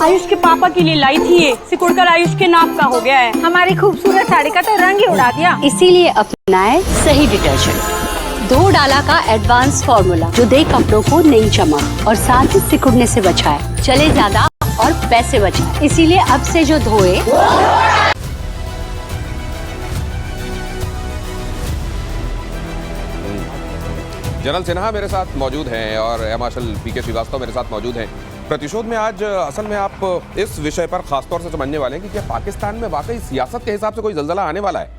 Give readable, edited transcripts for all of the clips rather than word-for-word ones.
आयुष के पापा के लिए लाई थी ये, सिकुड़कर आयुष के नाक का हो गया है। हमारी खूबसूरत साड़ी का तो रंग ही उड़ा दिया। इसीलिए अपनाए सही डिटर्जेंट धो डाला का एडवांस फॉर्मूला, जो दे कपड़ों को नई चमक और साथ ही सिकुड़ने से बचाए, चले ज्यादा और पैसे बचाए। इसीलिए अब से जो धोए जनरल सिन्हा मेरे साथ मौजूद हैं और एयर मार्शल पीके श्रीवास्तव मेरे साथ मौजूद हैं। प्रतिशोध में आज असल में आप इस विषय पर खासतौर से समझने वाले हैं कि क्या पाकिस्तान में वाकई सियासत के हिसाब से कोई जल्जला आने वाला है।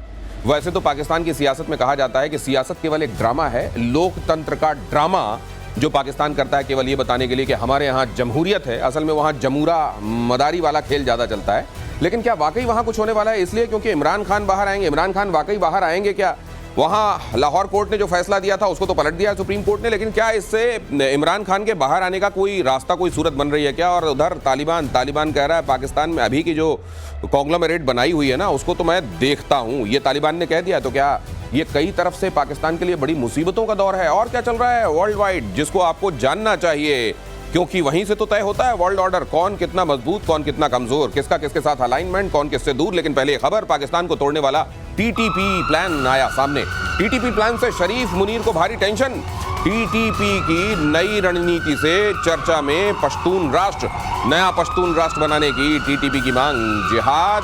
वैसे तो पाकिस्तान की सियासत में कहा जाता है कि सियासत केवल एक ड्रामा है, लोकतंत्र का ड्रामा जो पाकिस्तान करता है केवल ये बताने के लिए कि हमारे यहाँ जमहूरियत है। असल में वहाँ जमूरा मदारी वाला खेल ज़्यादा चलता है। लेकिन क्या वाकई वहाँ कुछ होने वाला है? इसलिए क्योंकि इमरान खान बाहर आएंगे। इमरान खान वाकई बाहर आएंगे क्या? वहाँ लाहौर कोर्ट ने जो फैसला दिया था उसको तो पलट दिया सुप्रीम कोर्ट ने, लेकिन क्या इससे इमरान खान के बाहर आने का कोई रास्ता, कोई सूरत बन रही है क्या? और उधर तालिबान कह रहा है पाकिस्तान में अभी की जो कॉन्ग्लोमरेट बनाई हुई है ना, उसको तो मैं देखता हूँ, ये तालिबान ने कह दिया। तो क्या ये कई तरफ से पाकिस्तान के लिए बड़ी मुसीबतों का दौर है? और क्या चल रहा है वर्ल्ड वाइड जिसको आपको जानना चाहिए, क्योंकि वहीं से तो तय होता है वर्ल्ड ऑर्डर, कौन कितना मजबूत, कौन कितना कमजोर, किसका किसके साथ अलाइनमेंट, कौन किससे दूर। लेकिन पहले खबर, पाकिस्तान को तोड़ने वाला टीटीपी प्लान आया सामने। टीटीपी प्लान से शरीफ मुनीर को भारी टेंशन। टीटीपी की नई रणनीति से चर्चा में पश्तून राष्ट्र, नया पश्तून राष्ट्र बनाने की टीटीपी की मांग। जिहाद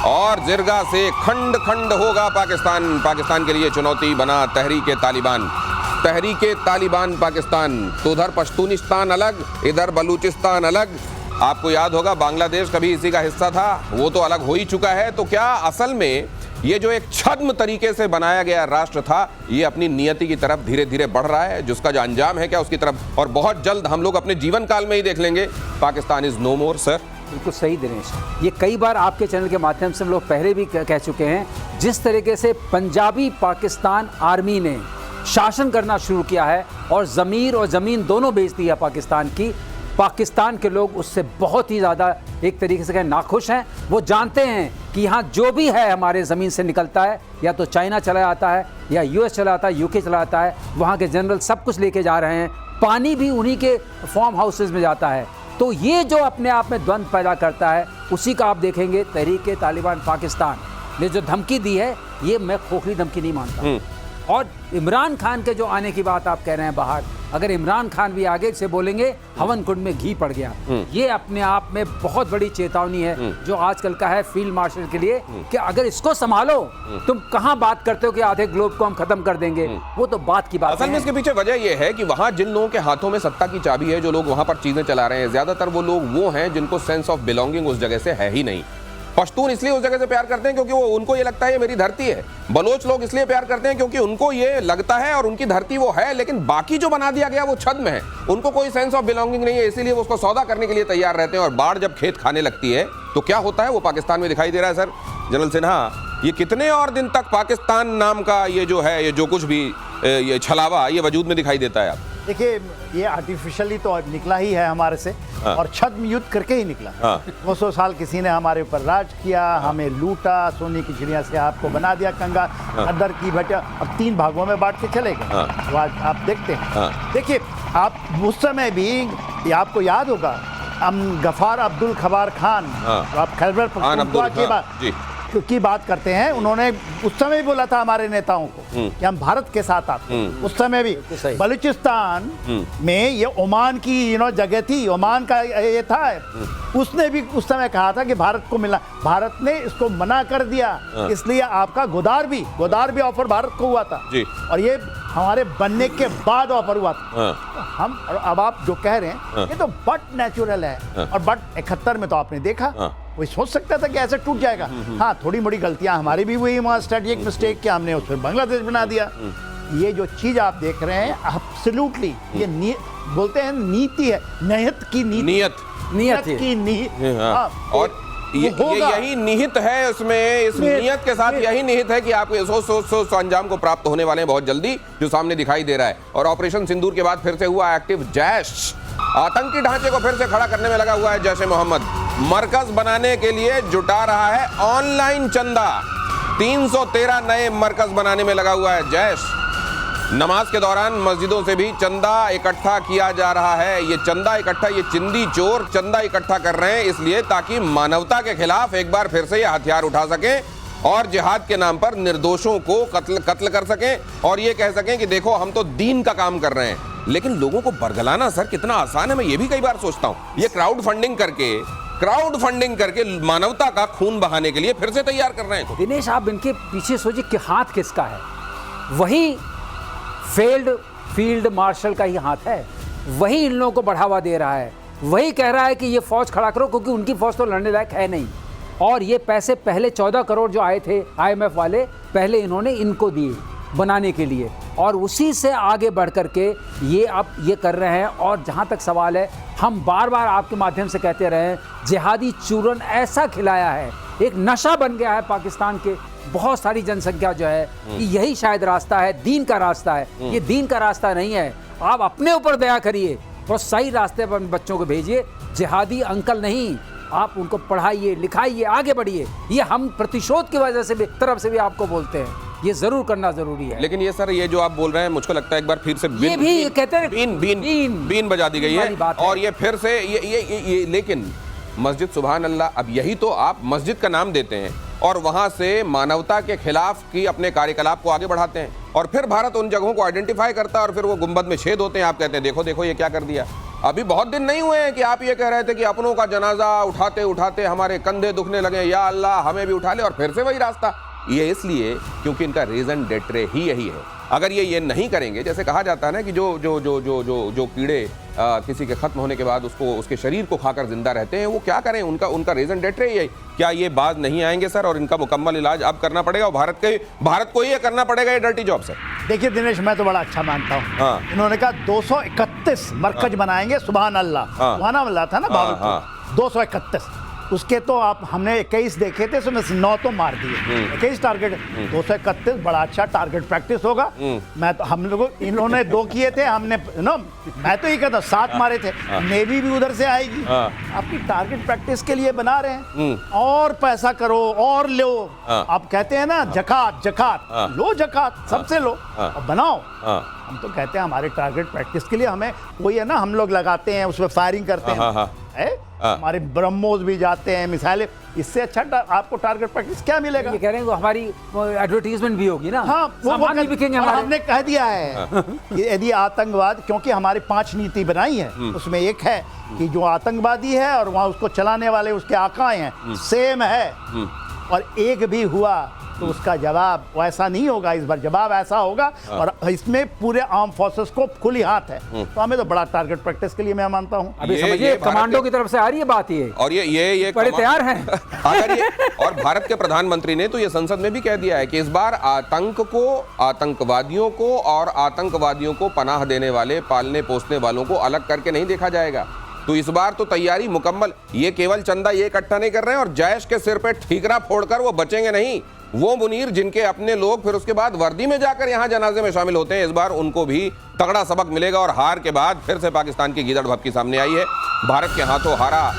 और जिरगा से खंड खंड होगा पाकिस्तान। पाकिस्तान के लिए चुनौती बना तहरीके तालिबान। तहरीके तालिबान पाकिस्तान, तो उधर पश्तूनिस्तान अलग, इधर बलूचिस्तान अलग। आपको याद होगा बांग्लादेश कभी इसी का हिस्सा था, वो तो अलग हो ही चुका है। तो क्या असल में ये जो एक छद्म तरीके से बनाया गया राष्ट्र था, ये अपनी नियति की तरफ धीरे धीरे बढ़ रहा है, जिसका जो अंजाम है क्या उसकी तरफ, और बहुत जल्द हम लोग अपने जीवन काल में ही देख लेंगे Pakistan is no more. Sir बिल्कुल सही दिनेश, ये कई बार आपके चैनल के माध्यम से हम लोग पहले भी कह चुके हैं, जिस तरीके से पंजाबी पाकिस्तान आर्मी ने शासन करना शुरू किया है और ज़मीर और ज़मीन दोनों बेच दी है पाकिस्तान की, पाकिस्तान के लोग उससे बहुत ही ज़्यादा एक तरीके से नाखुश हैं। वो जानते हैं कि यहाँ जो भी है हमारे ज़मीन से निकलता है, या तो चाइना चला जाता है, या यूएस चला जाता है, यूके चला जाता है, वहाँ के जनरल सब कुछ लेके जा रहे हैं, पानी भी उन्हीं के फार्म हाउसेज में जाता है। तो ये जो अपने आप में द्वंद्व पैदा करता है, उसी का आप देखेंगे तहरीके तालिबान पाकिस्तान ने जो धमकी दी है, ये मैं खोखली धमकी नहीं मानता। और इमरान खान के जो आने की बात आप कह रहे हैं बाहर, अगर इमरान खान भी आगे से बोलेंगे हवन कुंड में घी पड़ गया, ये अपने आप में बहुत बड़ी चेतावनी है जो आजकल का है फील्ड मार्शल के लिए, कि अगर इसको संभालो, तुम कहां बात करते हो कि आधे ग्लोब को हम खत्म कर देंगे, वो तो बात की बात है। असल में इसके पीछे वजह यह है कि वहां जिन लोगों के हाथों में सत्ता की चाबी है, जो लोग वहां पर चीजें चला रहे हैं, ज्यादातर वो लोग वो हैं जिनको सेंस ऑफ बिलोंगिंग उस जगह से है ही नहीं। पश्तून इसलिए उस जगह से प्यार करते हैं क्योंकि वो उनको ये लगता है ये मेरी धरती है। बलोच लोग इसलिए प्यार करते हैं क्योंकि उनको ये लगता है और उनकी धरती वो है। लेकिन बाकी जो बना दिया गया वो छद्म है, उनको कोई सेंस ऑफ बिलोंगिंग नहीं है, इसीलिए वो उसको सौदा करने के लिए तैयार रहते हैं। और बाढ़ जब खेत खाने लगती है तो क्या होता है वो पाकिस्तान में दिखाई दे रहा है। सर जनरल सिन्हा, ये कितने और दिन तक पाकिस्तान नाम का ये जो है, ये जो कुछ भी ये छलावा ये वजूद में दिखाई देता है? आप देखिए, ये आर्टिफिशियली तो निकला ही है हमारे से, और छद्म युद्ध करके ही निकला। 200 साल किसी ने हमारे ऊपर राज किया, हमें लूटा, सोने की चिड़िया से आपको बना दिया कंगाल, अदर की भटिया, अब 3 भागों में बांट के चले गए। तो आज आप देखते हैं, देखिए आप उस समय भी आपको याद होगा, हम गफार अब्दुल खबार खान, आप खैबर पख्तूनख्वा की बात करते हैं, उन्होंने उस समय बोला था हमारे नेताओं को कि हम भारत के साथ आते हैं। उस समय भी बलूचिस्तान में ये ओमान की जगह थी, ओमान का ये था, उसने भी उस समय कहा था कि भारत को मिला, भारत ने इसको मना कर दिया। इसलिए आपका गोदार भी ऑफर भारत को हुआ था, और ये हमारे बनने के बाद ऑफर हुआ था। हम अब आप जो कह रहे हैं ये तो बट नेचुरल है, और बट 71 में तो आपने देखा, कोई सोच सकता था कि ऐसे टूट जाएगा। हाँ, थोड़ी मोड़ी गलतियां हमारी भी हुई, वहाँ स्ट्रेटेजिक मिस्टेक कि हमने उसमें बांग्लादेश बना दिया। ये जो चीज आप देख रहे हैं एब्सोल्युटली ये बोलते हैं नीति है, नियत की नीति, नियत की नीति। और यही निहित है इसमें, इस नियत के साथ यही निहित है कि आप सोच अंजाम को प्राप्त होने वाले हैं बहुत जल्दी, जो सामने दिखाई दे रहा है। और ऑपरेशन सिंदूर के बाद फिर से हुआ एक्टिव जैश, आतंकी ढांचे को फिर से खड़ा करने में लगा हुआ है जैश ए मोहम्मद। मरकज बनाने के लिए जुटा रहा है ऑनलाइन चंदा, 313 नए मरकज बनाने में लगा हुआ है जैश। नमाज के दौरान मस्जिदों से भी चंदा इकट्ठा किया जा रहा है। ये चंदा इकट्ठा, ये चिंदी चोर चंदा इकट्ठा कर रहे हैं इसलिए ताकि मानवता के खिलाफ एक बार फिर से ये हथियार उठा सकें और जिहाद के नाम पर निर्दोषों को कत्ल कर सकें और ये कह सकें कि देखो हम तो दीन का काम कर रहे हैं। लेकिन लोगों को बरगलाना सर कितना आसान है, मैं ये भी कई बार सोचता हूं। ये क्राउड फंडिंग करके मानवता का खून बहाने के लिए फिर से तैयार कर रहे हैं। दिनेश, आप इनके पीछे सोचिए कि हाथ किसका है? वही फील्ड मार्शल का ही हाथ है। वही इन लोगों को बढ़ावा दे रहा है, वही कह रहा है कि ये फौज खड़ा करो, क्योंकि उनकी फौज तो लड़ने लायक है नहीं। और ये पैसे पहले 14 करोड़ जो आए थे IMF वाले, पहले इन्होंने इनको दिए बनाने के लिए, और उसी से आगे बढ़ करके ये अब ये कर रहे हैं। और जहाँ तक सवाल है, हम बार बार आपके माध्यम से कहते रहे हैं, जिहादी चूरन ऐसा खिलाया है, एक नशा बन गया है पाकिस्तान के बहुत सारी जनसंख्या जो है कि यही शायद रास्ता है, दीन का रास्ता है। ये दीन का रास्ता नहीं है। आप अपने ऊपर दया करिए और सही रास्ते पर बच्चों को भेजिए। जिहादी अंकल नहीं, आप उनको पढ़ाइए, लिखाइए, आगे बढ़िए। ये हम प्रतिशोध की वजह से भी तरफ से भी आपको बोलते हैं, ये जरूर करना जरूरी है। लेकिन ये सर, ये जो आप बोल रहे हैं, मुझको लगता है एक बार फिर से बीन बजा दी गई है और ये फिर से ये लेकिन मस्जिद, सुभान अल्लाह, अब यही तो आप मस्जिद का नाम देते हैं और वहां से मानवता के खिलाफ की अपने कार्यकलाप को आगे बढ़ाते हैं और फिर भारत उन जगहों को आइडेंटिफाई करता है और फिर वो गुंबद में छेद होते हैं। आप कहते हैं देखो देखो ये क्या कर दिया। अभी बहुत दिन नहीं हुए हैं कि आप ये कह रहे थे कि अपनों का जनाजा उठाते उठाते हमारे कंधे दुखने लगे, या अल्लाह हमें भी उठा ले, और फिर से वही रास्ता। ये इसलिए क्योंकि इनका रीजन डेट्रे ही यही है। अगर ये नहीं करेंगे, जैसे कहा जाता है ना कि जो कीड़े किसी के खत्म होने के बाद उसके शरीर को खाकर जिंदा रहते हैं, वो क्या करें, उनका रीजन डेट्रे ही है। क्या ये बाज नहीं आएंगे सर? और इनका मुकम्मल इलाज अब करना पड़ेगा और भारत को ही करना पड़ेगा ये डर्टी जॉब से। देखिए दिनेश, मैं तो बड़ा अच्छा मानता हूँ। हाँ। इन्होंने कहा 231 मरकज बनाएंगे, सुभान अल्लाह। सुभान अल्लाह था ना भावुक। 231 उसके तो आप हमने 21 देखे थे, उसमें 9 तो मार दिए। 21 टारगेट, 231 बड़ा अच्छा टारगेट प्रैक्टिस होगा। मैं तो हम लोगों, इन्होंने 2 किए थे, हमने मैं तो ये कहता 7 मारे थे। नेवी भी उधर से आएगी। आपकी टारगेट प्रैक्टिस के लिए बना रहे हैं। और पैसा करो और लो। आप कहते हैं ना जकात लो, जकात सबसे लो और बनाओ। हम तो कहते हैं हमारे टारगेट प्रैक्टिस के लिए हमें वही है ना, हम लोग लगाते हैं, उसमें फायरिंग करते हैं, हमारे ब्रह्मोस भी जाते हैं, मिसाइलें। इससे अच्छा आपको टारगेट प्रैक्टिस क्या मिलेगा? ये कह रहे हैं हमारी एडवर्टीजमेंट भी होगी ना। हाँ, सामान भी बिकेंगे हमारे। हमने कह दिया है यदि आतंकवाद, क्योंकि हमारी 5 नीति बनाई है, उसमें एक है कि जो आतंकवादी है और वहाँ उसको चलाने वाले उसके आका हैं, सेम है, और एक भी हुआ तो उसका जवाब वैसा नहीं होगा। इस बार जवाब ऐसा होगा और इसमें पूरे आर्म फोर्सेस को खुली हाथ है। तो हमें तो बड़ा टारगेट प्रैक्टिस के लिए मैं मानता हूँ। अभी समझिए कमांडो की तरफ से आ रही है बात ये, और ये बड़े तैयार हैं। अगर ये और भारत के प्रधानमंत्री ने तो ये संसद में भी कह दिया है कि इस बार आतंकवादियों को और आतंकवादियों को पनाह देने वाले, पालने पोसने वालों को अलग करके नहीं देखा जाएगा। तो इस बार तो तैयारी मुकम्मल। ये केवल चंदा ये इकट्ठा नहीं कर रहे हैं और जैश के सिर पे ठीकरा फोड़कर वो बचेंगे नहीं। वो मुनीर जिनके अपने लोग फिर उसके बाद वर्दी में जाकर यहाँ जनाजे में शामिल होते हैं, इस बार उनको भी तगड़ा सबक मिलेगा। और हार के बाद फिर से पाकिस्तान की गीदड़ भपकी सामने आई है। भारत के हाथों हारा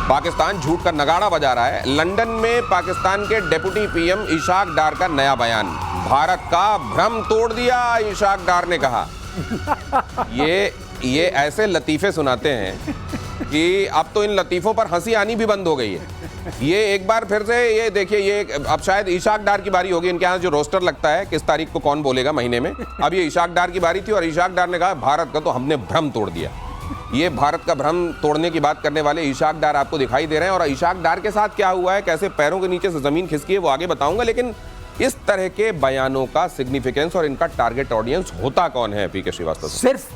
पाकिस्तान झूठ का नगाड़ा बजा रहा है। लंदन में पाकिस्तान के डिप्टी PM इशाक डार का नया बयान, भारत का भ्रम तोड़ दिया, इशाक डार ने कहा। ये ऐसे लतीफे सुनाते हैं कि अब तो इन लतीफों पर हंसी आनी भी बंद हो गई है। ये एक बार फिर से ये देखिए, ये अब शायद इशाक डार की बारी होगी। इनके यहाँ जो रोस्टर लगता है किस तारीख को कौन बोलेगा महीने में, अब ये इशाक डार की बारी थी और इशाक डार ने कहा भारत का तो हमने भ्रम तोड़ दिया। ये भारत का भ्रम तोड़ने की बात करने वाले इशाक डार आपको दिखाई दे रहे हैं। और इशाक डार के साथ क्या हुआ है, कैसे पैरों के नीचे से जमीन खिसकी है, वो आगे बताऊंगा। लेकिन इस तरह के बयानों का सिग्निफिकेंस और इनका टारगेट ऑडियंस होता कौन है पीके श्रीवास्तव? सिर्फ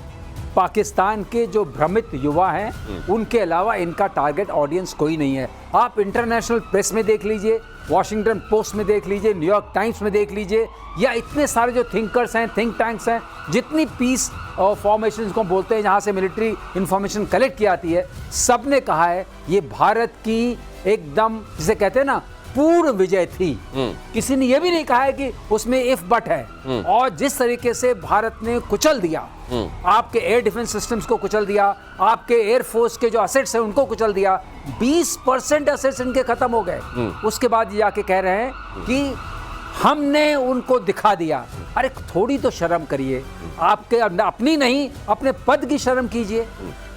पाकिस्तान के जो भ्रमित युवा हैं, उनके अलावा इनका टारगेट ऑडियंस कोई नहीं है। आप इंटरनेशनल प्रेस में देख लीजिए, वॉशिंगटन पोस्ट में देख लीजिए, न्यूयॉर्क टाइम्स में देख लीजिए, या इतने सारे जो थिंकर्स हैं, थिंक टैंक्स हैं, जितनी पीस फॉर्मेशन को बोलते हैं जहाँ से मिलिट्री इंफॉर्मेशन कलेक्ट की आती है, सब ने कहा है ये भारत की एकदम जिसे कहते हैं ना पूर्ण विजय थी। किसी ने यह भी नहीं कहा है कि उसमें इफ बट है। और जिस तरीके से भारत ने कुचल दिया, आपके एयर डिफेंस सिस्टम्स को कुचल दिया, आपके एयर फोर्स के जो असेट्स हैं उनको कुचल दिया, 20% असेट्स इनके खत्म हो गए। उसके बाद ये आके कह रहे हैं कि हमने उनको दिखा दिया। अरे थोड़ी तो शर्म करिए, आपके अपनी नहीं अपने पद की शर्म कीजिए,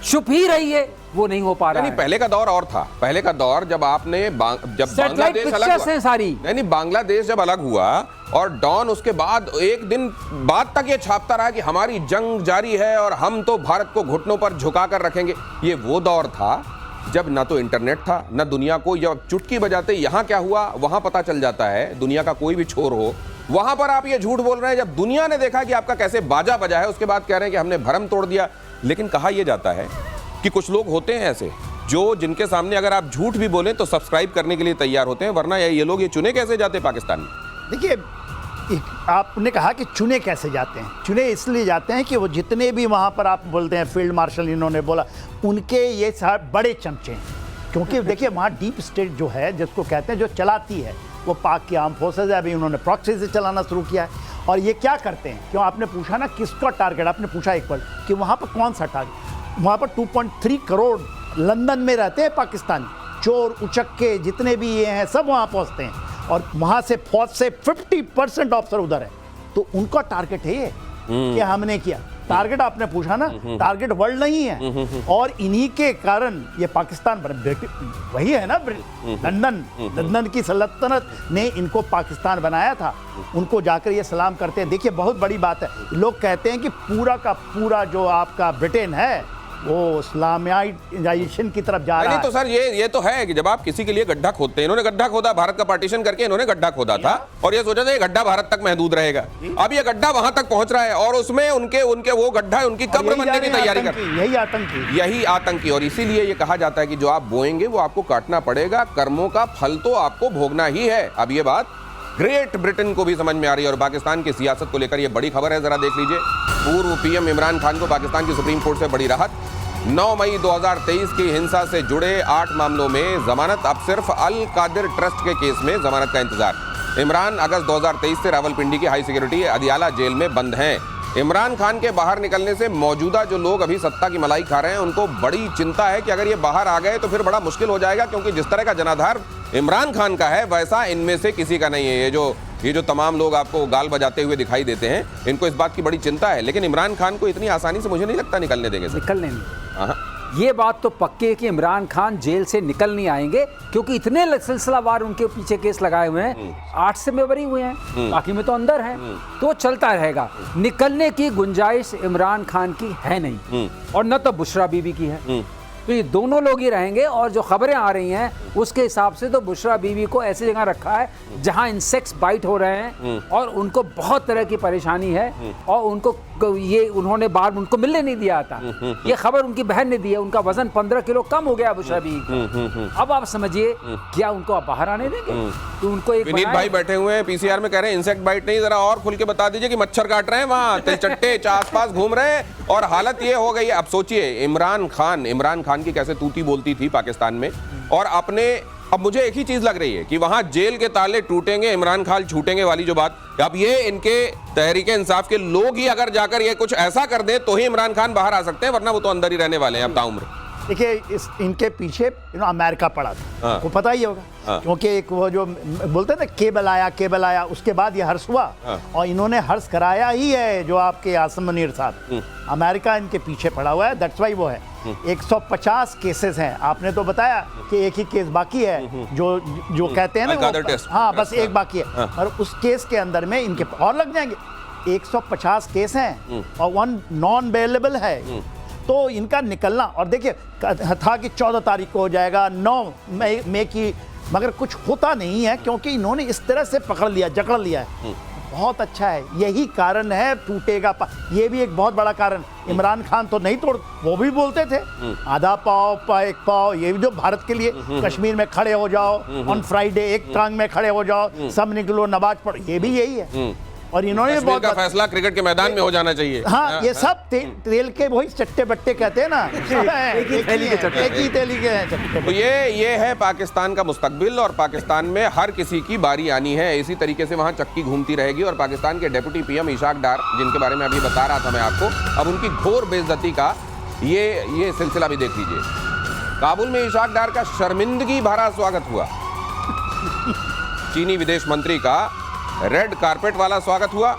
चुप ही रहिए, वो नहीं हो पा रहा नहीं, है। पहले का दौर और था। पहले का दौर जब आपने जब बांग्लादेश अलग पिक्चर्स हैं सारी। नहीं, बांग्लादेश जब अलग हुआ और डॉन उसके बाद एक दिन बाद तक ये छापता रहा कि हमारी जंग जारी है और हम तो भारत को घुटनों पर झुका कर रखेंगे। ये वो दौर था जब ना तो इंटरनेट था ना दुनिया को, जब चुटकी बजाते यहाँ क्या हुआ वहां पता चल जाता है, दुनिया का कोई भी छोर हो। वहां पर आप ये झूठ बोल रहे हैं। जब दुनिया ने देखा कि आपका कैसे बाजा बजा है, उसके बाद कह रहे हैं कि हमने भरम तोड़ दिया। लेकिन कहा यह जाता है कि कुछ लोग होते हैं ऐसे जो जिनके सामने अगर आप झूठ भी बोलें तो सब्सक्राइब करने के लिए तैयार होते हैं, वरना ये लोग ये चुने कैसे जाते पाकिस्तान में? देखिए, आपने कहा कि चुने कैसे जाते हैं। चुने इसलिए जाते हैं कि वो जितने भी वहाँ पर आप बोलते हैं फील्ड मार्शल इन्होंने बोला, उनके ये सारे बड़े चमचे हैं। क्योंकि देखिए वहाँ डीप स्टेट जो है, जिसको कहते हैं, जो चलाती है, वो पाक की आर्म फोर्सेज है। अभी उन्होंने प्रॉक्सी से चलाना शुरू किया है। और ये क्या करते हैं, क्यों आपने पूछा ना किसका टारगेट, आपने पूछा एक बार कि वहाँ पर कौन सा टारगेट। वहाँ पर 2.3 करोड़ लंदन में रहते हैं पाकिस्तानी चोर उचक्के जितने भी ये हैं, सब वहाँ पहुँचते हैं। और वहाँ से फौज से 50% ऑफिसर उधर है। तो उनका टारगेट है ये कि हमने किया। टारगेट आपने पूछा ना, टारगेट वर्ल्ड नहीं है। और इन्हीं के कारण ये पाकिस्तान वही है ना, लंदन की सल्तनत ने इनको पाकिस्तान बनाया था। उनको जाकर ये सलाम करते हैं। देखिए बहुत बड़ी बात है। लोग कहते हैं कि पूरा का पूरा जो आपका ब्रिटेन है वो इस्लामाइजेशन की तरफ जा रहा है। नहीं तो सर ये तो है कि जब आप किसी के लिए गड्ढा खोदते हैं, इन्होंने गड्ढा खोदा, भारत का पार्टीशन करके इन्होंने गड्ढा खोदा था और ये सोचा था ये गड्ढा भारत तक महदूद रहेगा। अब ये गड्ढा वहां तक पहुंच रहा है और उसमें उनके वो गड्ढा उनकी कब्र बनने की तैयारी कर, यही आतंकी। और इसीलिए ये कहा जाता है कि जो आप बोएंगे वो आपको काटना पड़ेगा, कर्मों का फल तो आपको भोगना ही है। अब ये बात ग्रेट ब्रिटेन को भी समझ में आ रही है और पाकिस्तान की सियासत को लेकर ये बड़ी खबर है। जरा देख लीजिए, पूर्व पीएम इमरान खान को पाकिस्तान की सुप्रीम कोर्ट से बड़ी राहत। 9 मई 2023 की हिंसा से जुड़े 8 मामलों में जमानत। अब सिर्फ अल कादिर ट्रस्ट के केस में जमानत का इंतजार। इमरान अगस्त 2023 से रावलपिंडी की हाई सिक्योरिटी अदियाला जेल में बंद हैं। इमरान खान के बाहर निकलने से मौजूदा जो लोग अभी सत्ता की मलाई खा रहे हैं उनको बड़ी चिंता है कि अगर ये बाहर आ गए तो फिर बड़ा मुश्किल हो जाएगा, क्योंकि जिस तरह का जनाधार इमरान खान का है वैसा इनमें से किसी का नहीं है। ये जो तमाम लोग आपको गाल बजाते हुए दिखाई देते हैं, इनको इस बात की बड़ी चिंता है। लेकिन इमरान खान को इतनी आसानी से मुझे नहीं लगता निकलने देंगे। निकलने नहीं, ये बात तो पक्की है कि इमरान खान जेल से निकल नहीं आएंगे, क्योंकि इतने सिलसिलावार उनके पीछे केस लगाए हुए हैं। 8 से में बरी हुए हैं, बाकी में तो अंदर है, तो चलता रहेगा। निकलने की गुंजाइश इमरान खान की है नहीं, और न तो बुशरा बीबी की है। तो ये दोनों लोग ही रहेंगे। और जो खबरें आ रही हैं उसके हिसाब से तो बुशरा बीबी को ऐसी जगह रखा है जहां इंसेक्ट्स बाइट हो रहे हैं और उनको बहुत तरह की परेशानी है, और उनको ये उन्होंने बार उनको मिलने नहीं दिया था। ये खबर उनकी बहन ने दी है। उनका वजन 15 किलो कम हो गया बुशरा बीबी का। अब आप समझिए क्या उनको आप बाहर आने देंगे? तो उनको एक विनीत भाई बैठे हुए हैं पीसीआर में, कह रहे हैं इंसेक्ट बाइट नहीं, जरा और खुल के बता दीजिए कि मच्छर काट रहे हैं वहां, तिलचट्टे आसपास घूम रहे हैं और हालत ये हो गई है। अब सोचिए इमरान खान की कैसे तूती बोलती थी पाकिस्तान में, और अब मुझे एक ही चीज लग रही है कि वहां जेल के ताले टूटेंगे, इमरान खान छूटेंगे वाली जो बात, अब ये इनके तहरीक इंसाफ के लोग ही अगर जाकर ये कुछ ऐसा कर दें तो ही इमरान खान बाहर आ सकते हैं, वरना वो तो अंदर ही रहने वाले हैं अब ताउम्र। देखिए इनके पीछे अमेरिका पड़ा था, आपको पता ही होगा। क्योंकि एक वो जो बोलते हैं ना केबल आया, उसके बाद ये हर्ष हुआ और इन्होंने हर्ष कराया ही है जो आपके आसम मुनीर साहब। अमेरिका इनके पीछे पड़ा हुआ है, दैट्स वाई वो है। 150 केसेस हैं। आपने तो बताया कि एक ही केस बाकी है जो कहते हैं ना, हाँ बस एक बाकी है, और उस केस के अंदर में इनके और लग जाएंगे। 150 केस हैं और 1 नॉन बेलेबल है। तो इनका निकलना, और देखिए था कि 14 तारीख को हो जाएगा, 9 मई की, मगर कुछ होता नहीं है क्योंकि इन्होंने इस तरह से जकड़ लिया है। बहुत अच्छा है, यही कारण है टूटेगा ये भी एक बहुत बड़ा कारण। इमरान खान तो नहीं तोड़, वो भी बोलते थे आधा पाव एक पाव, ये भी जो भारत के लिए कश्मीर में खड़े हो जाओ, ऑन फ्राइडे एक टांग में खड़े हो जाओ, सब निकलो नमाज पढ़ो, ये भी यही है। और इन्होंने बहुत का फैसला क्रिकेट के मैदान में हो जाना चाहिए। हाँ, ये सब तेल के वही चट्टे बट्टे कहते हैं ना, एक ही थैली के चट्टे। तो ये है पाकिस्तान का मुस्तकबिल, और पाकिस्तान में हर किसी की बारी आनी है। इसी तरीके से वहाँ चक्की घूमती रहेगी। और पाकिस्तान के डेप्यूटी पीएम इशाक डार, जिनके बारे में अभी बता रहा था मैं आपको, अब उनकी घोर बेइज्जती का ये सिलसिला भी देख लीजिए। काबुल में इशाक डार का शर्मिंदगी भरा स्वागत हुआ। चीनी विदेश मंत्री का रेड कारपेट वाला स्वागत हुआ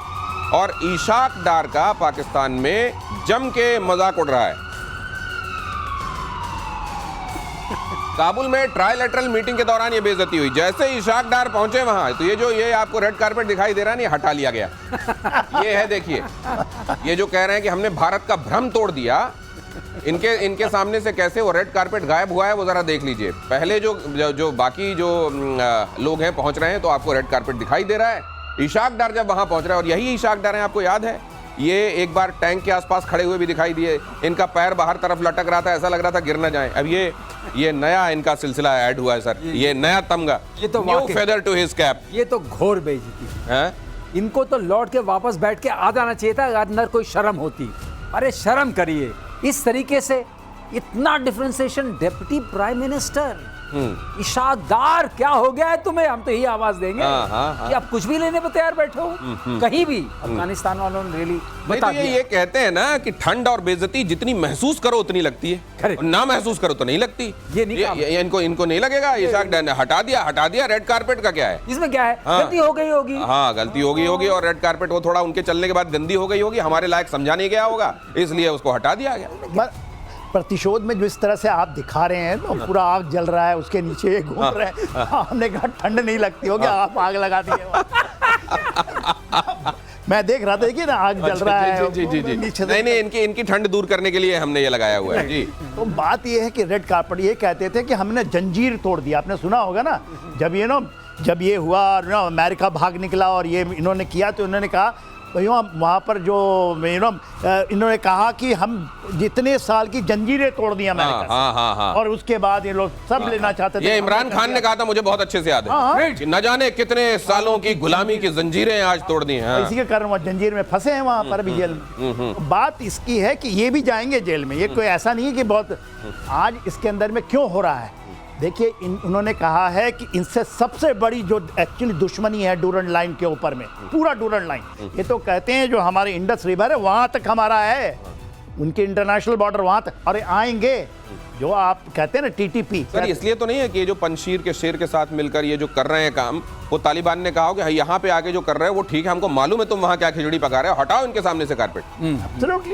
और इशाक डार का पाकिस्तान में जम के मजाक उड़ रहा है। काबुल में ट्राइलेटरल मीटिंग के दौरान ये बेइज्जती हुई। जैसे इशाक डार पहुंचे वहां तो ये आपको रेड कारपेट दिखाई दे रहा है, नहीं हटा लिया गया। ये है, देखिए, ये जो कह रहे हैं कि हमने भारत का भ्रम तोड़ दिया, इनके सामने से कैसे वो रेड कारपेट गायब हुआ है वो जरा देख लीजिए। पहले जो बाकी जो लोग हैं पहुंच रहे हैं तो आपको रेड कारपेट दिखाई दे रहा है। इशाक डार जब वहां पहुंच रहा है, और यही इशाक डार है, आपको याद है, ये एक बार टैंक के आसपास खड़े हुए भी दिखाई दिए। इनका पैर बाहर तरफ लटक रहा था, ऐसा लग रहा था गिर ना जाए। अब ये नया इनका सिलसिला ऐड हुआ है सर, ये नया तमगा, ये तो new feather to his cap. ये तो घोर बेइज्जती है। इनको तो लौट के वापस बैठ के आ जाना चाहिए था, अंदर कोई शर्म होती। अरे शर्म करिए, इस तरीके से इतना differentiation. Deputy prime minister Ishaq Dar, क्या हो गया है तुम्हें? हम तो यही आवाज देंगे कि आप कुछ भी लेने पर तैयार बैठे हो कहीं भी। अफगानिस्तान वालों ने रियली बता दिया। ये कहते हैं ना कि ठंड और बेइज्जती जितनी महसूस करो उतनी लगती है, और ना महसूस करो तो नहीं लगती। इनको नहीं लगेगा। इशाक डार ने हटा दिया। रेड कारपेट का क्या है? इसमें क्या है? गलती हो गई होगी। हाँ, गलती होगी और रेड कारपेट वो थोड़ा उनके चलने के बाद गंदी हो गई होगी, हमारे लायक समझा नहीं गया होगा, इसलिए उसको हटा दिया गया। प्रतिशोध में जिस तरह से आप दिखा रहे हैं तो पूरा आग जल रहा है, उसके नीचे ये घूम रहे हैं। हमने कहा ठंड नहीं लगती होगी, आप आग लगा दिए। मैं देख रहा था कि ना आग जल रहा है। जी। नीचे नहीं, इनकी ठंड दूर करने के लिए हमने ये लगाया हुआ है जी। तो बात ये है कि रेड कारपेट, ये कहते थे कि हमने जंजीर तोड़ दिया। आपने सुना होगा ना, जब ये हुआ और अमेरिका भाग निकला और ये इन्होंने किया, तो इन्होंने कहा वहाँ पर जो इन्होंने कहा कि हम जितने साल की जंजीरें तोड़ दी अमेरिका से। और उसके बाद ये लोग सब लेना चाहते थे। ये इमरान खान ने कहा था, मुझे बहुत अच्छे से याद है कि न जाने कितने सालों की गुलामी की जंजीरें आज तोड़ दी हैं। इसी के कारण वो जंजीर में फंसे हैं वहाँ पर भी जेल में। तो बात इसकी है कि ये भी जाएंगे जेल में। ये कोई ऐसा नहीं है कि बहुत आज इसके अंदर में क्यों हो रहा है। देखिए, उन्होंने कहा है कि इनसे सबसे बड़ी जो एक्चुअली दुश्मनी है डूरंड लाइन के ऊपर में, पूरा डूरंड लाइन, ये तो कहते हैं जो हमारे इंडस रिवर है वहां तक हमारा है, उनके इंटरनेशनल बॉर्डर वहां तक। अरे आएंगे, जो आप कहते हैं ना टीटीपी। सर, इसलिए तो नहीं है कि ये जो पंजशीर के शेर के साथ मिलकर ये जो कर रहे हैं काम, वो तालिबान ने कहा कि यहाँ पे आके जो कर रहे हैं वो ठीक है, हमको मालूम है तुम वहाँ क्या खिचड़ी पका रहे हो, हटाओ इनके सामने से कारपेट।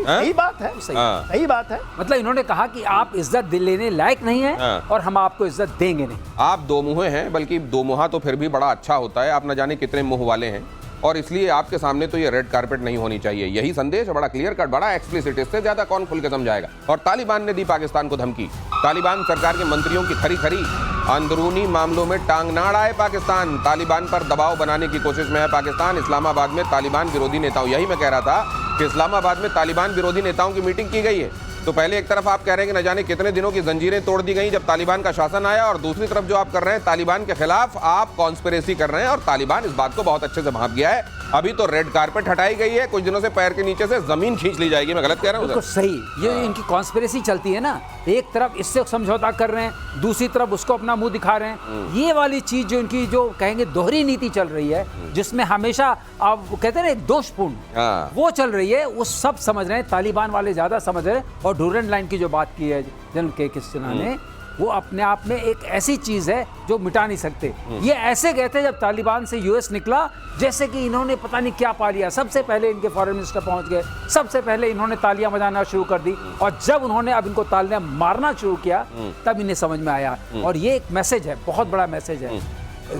सही बात है, सही बात है। मतलब इन्होंने कहा कि आप इज्जत लेने लायक नहीं है और हम आपको इज्जत देंगे नहीं। आप दो मुँहे हैं, बल्कि दो मुँहा तो फिर भी बड़ा अच्छा होता है, आप न जाने कितने मुँह वाले हैं, और इसलिए आपके सामने तो ये रेड कारपेट नहीं होनी चाहिए। यही संदेश बड़ा क्लियर कट, बड़ा एक्सप्लिसिट, इससे ज्यादा कौन खुल के समझाएगा। और तालिबान ने दी पाकिस्तान को धमकी। तालिबान सरकार के मंत्रियों की खरी अंदरूनी मामलों में टांग ना अड़ाए पाकिस्तान। तालिबान पर दबाव बनाने की कोशिश में है पाकिस्तान। इस्लामाबाद में तालिबान विरोधी नेताओं, यही मैं कह रहा था कि इस्लामाबाद में तालिबान विरोधी नेताओं की मीटिंग की गई है। तो पहले एक तरफ आप कह रहे हैं कि न जाने कितने दिनों की जंजीरें तोड़ दी गई जब तालिबान का शासन आया, और दूसरी तरफ जो आप कर रहे हैं तालिबान के खिलाफ आप कॉन्स्पिरेसी कर रहे हैं, और तालिबान इस बात को बहुत अच्छे से भांप गया है। अभी तो रेड कारपेट हटाई गई है, कुछ दिनों से पैर के नीचे से जमीन खींच ली जाएगी। मैं गलत कह रहा हूँ? बिल्कुल सही। ये इनकी कॉन्स्पिरेसी चलती है ना, एक तरफ इससे समझौता कर रहे हैं, दूसरी तरफ उसको अपना मुंह दिखा रहे हैं। ये वाली चीज जो इनकी जो कहेंगे दोहरी नीति चल रही है, जिसमें हमेशा आप कहते हैं ना दोषपूर्ण, वो चल रही है, वो सब समझ रहे हैं। तालिबान वाले ज्यादा समझ रहे हैं। और डूरंड लाइन की जो बात की है जनरल के सिन्हा ने, वो अपने आप में एक ऐसी चीज है जो मिटा नहीं सकते। ये ऐसे गए थे जब तालिबान से यूएस निकला, जैसे कि इन्होंने पता नहीं क्या पा लिया। सबसे पहले इनके फॉरेन मिनिस्टर पहुंच गए, सबसे पहले इन्होंने तालियां बजाना शुरू कर दी, और जब उन्होंने अब इनको तालियां मारना शुरू किया तब इन्हें समझ में आया। और ये एक मैसेज है, बहुत बड़ा मैसेज है।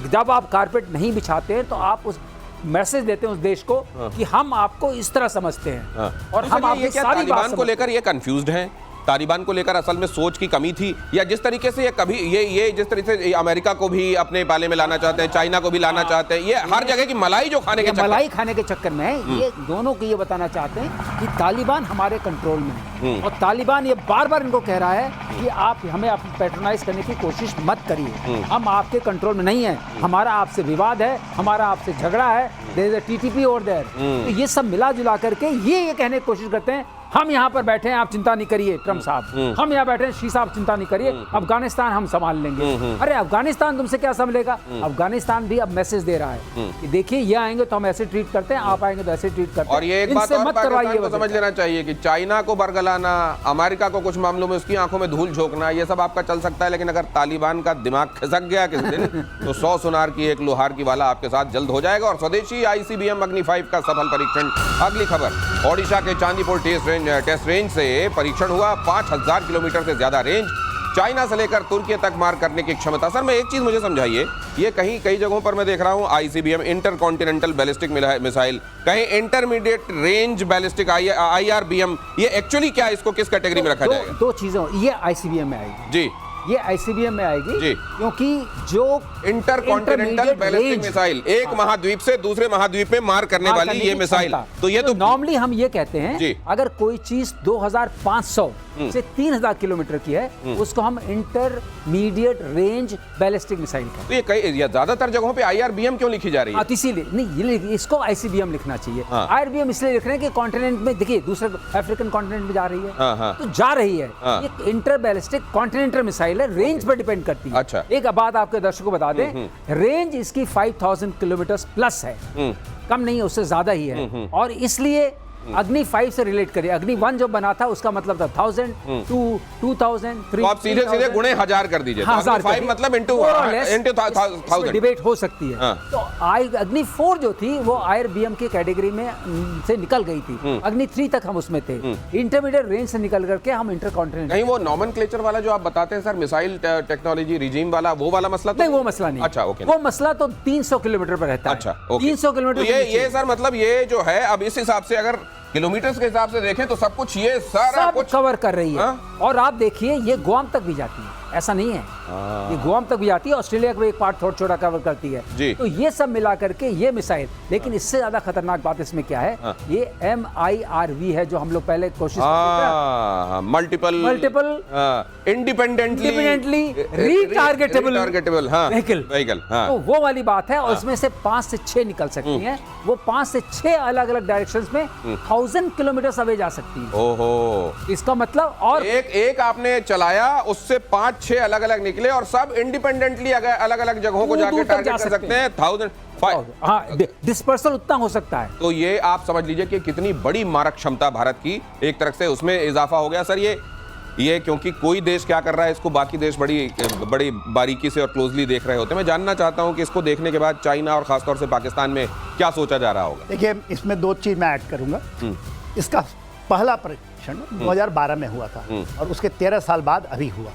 जब आप कारपेट नहीं बिछाते हैं तो आप उस मैसेज देते हैं उस देश को कि हम आपको इस तरह समझते हैं, और हम आपकी सारी बात को लेकर ये कंफ्यूज्ड हैं। तालिबान को लेकर असल में सोच की कमी थी, या जिस तरीके से ये जिस तरीके से अमेरिका को भी अपने पाले में लाना चाहते हैं, चाइना को भी लाना चाहते हैं, ये हर जगह की मलाई जो खाने के मलाई खाने के चक्कर में है। ये दोनों को ये बताना चाहते हैं कि तालिबान हमारे कंट्रोल में है, और तालिबान ये बार बार इनको कह रहा है कि आप हमें पैट्रोनाइज करने की कोशिश मत करिए, हम आपके कंट्रोल में नहीं है, हमारा आपसे विवाद है, हमारा आपसे झगड़ा है, there is a TTP over there. तो ये सब मिला जुला करके ये कहने की कोशिश करते हैं हम यहाँ पर बैठे हैं, आप चिंता नहीं करिए ट्रम्प साहब, हम यहाँ बैठे हैं, शी साहब चिंता नहीं करिए, अफगानिस्तान हम संभाल लेंगे। अरे अफगानिस्तान तुमसे क्या संभलेगा? अफगानिस्तान भी अब मैसेज दे रहा है कि देखिए ये आएंगे तो हम ऐसे ट्रीट करते हैं, आप आएंगे तो ऐसे ट्रीट करते हैं। और ये एक बात और पाकिस्तान को समझ लेना चाहिए कि चाइना को बरगलाना, अमेरिका को कुछ मामलों में उसकी आंखों में धूल झोंकना, ये सब आपका चल सकता है, लेकिन अगर तालिबान का दिमाग खिसक गया किसी दिन तो 100 सुनार की एक लोहार की वाला आपके साथ जल्द हो जाएगा। और स्वदेशी ICBM अग्नि 5 का सफल परीक्षण। अगली खबर, ओडिशा के चांदीपुर टेस्ट रेंज से परीक्षण हुआ। 5000 किलोमीटर से ज्यादा रेंज, चाइना से लेकर तुर्की तक मार करने की क्षमता। सर मैं एक चीज मुझे समझाइए, ये कई जगहों पर मैं देख रहा हूँ ICBM inter continental ballistic missile, कहीं इंटरमीडिएट रेंज बैलिस्टिक IRBM, ये एक्चुअली क्या है, इसको किस कैटेगरी में रखा जाएगा? दो चीजों, ये ICBM में आएगी जी, ये ICBM में आएगी जी, क्योंकि जो इंटरकॉन्टिनेंटल बैलिस्टिक मिसाइल, एक महाद्वीप से दूसरे महाद्वीप में मार करने वाली ये मिसाइल, तो ये तो नॉर्मली हम ये कहते हैं जी, अगर कोई चीज 2500 से 3000 किलोमीटर की है उसको हम इंटरमीडिएट रेंज बैलिस्टिक मिसाइल कहते हैं। तो ये ज्यादातर जगहों पे IRBM क्यों लिखी जा रही है? इसीलिए नहीं, इसको ICBM लिखना चाहिए। IRBM इसलिए लिख रहे हैं कि कॉन्टिनेंट में, देखिए दूसरे अफ्रीकन कॉन्टिनेंट में जा रही है, तो जा रही है, ये इंटर बैलिस्टिक कॉन्टिनेंटल मिसाइल है, रेंज पर डिपेंड करती है। अच्छा। एक बात आपके दर्शकों को बता दें, रेंज इसकी 5000 किलोमीटर प्लस है, कम नहीं है, उससे ज्यादा ही है। और इसलिए अग्नि 5 से रिलेट करिए, अग्नि 1 जो बना था उसका मतलब था 1000, 2000, 3000। तो आप सीधे गुणे 1000 कर दीजिए, तो अग्नि 5 मतलब इंटू 1000 डिबेट हो सकती है। तो अग्नि 4 जो थी वो IRBM की कैटेगरी में से निकल गई थी, अग्नि 3 तक हम उसमें थे, इंटरमीडिएट रेंज से निकल करके हम इंटरकॉन्टिनेंटल। नहीं वो नॉमेनक्लेचर वाला जो आप बताते हैं सर, मिसाइल टेक्नोलॉजी रिजीम वाला, वो वाला मसला नहीं, वो मसला नहीं। अच्छा, ओके, वो मसला तो 300 किलोमीटर पर रहता है। अच्छा, 300 किलोमीटर। ये सर मतलब ये जो है, अब इस हिसाब से अगर किलोमीटर के हिसाब से देखें तो सब कुछ ये सारा सब कुछ कवर कर रही है। और आप देखिए ये गुआम तक भी जाती है, ऐसा नहीं है, ये गुआम तक भी जाती है, ऑस्ट्रेलिया का एक पार्ट थोड़ा छोटा कवर करती है जी। तो ये सब मिला करके ये मिसाइल, लेकिन इससे ज्यादा खतरनाक बात इसमें क्या है, ये MIRV है जो हम लोग पहले कोशिश मल्टीपल इंडिपेंडेंटली रीटारगेटेबल व्हीकल, तो वो वाली बात है। और उसमें से 5 से 6 निकल सकती हैं, वो 5 से 6 अलग अलग डायरेक्शंस में 1000 किलोमीटर अवे जा सकती है। ओहो, इसका मतलब, और एक आपने चलाया, उससे 5-6 अलग अलग निकले और सब इंडिपेंडेंटली अलग अलग जगहों को जाके टारगेट कर सकते हैं। 1000, हाँ, डिस्पर्सल उतना हो सकता है। तो ये आप समझ लीजिए कि कितनी बड़ी मारक क्षमता भारत की एक तरफ से उसमें इजाफा हो गया। सर ये क्योंकि कोई देश क्या कर रहा है इसको बाकी देश बड़ी बारीकी से और क्लोजली देख रहे होते हैं। मैं जानना चाहता हूं कि इसको देखने के बाद चाइना और खासतौर से पाकिस्तान में क्या सोचा जा रहा होगा। देखिए, इसमें 2 चीज मैं ऐड करूंगा। इसका पहला परीक्षण 2012 में हुआ था और उसके 13 साल बाद अभी हुआ।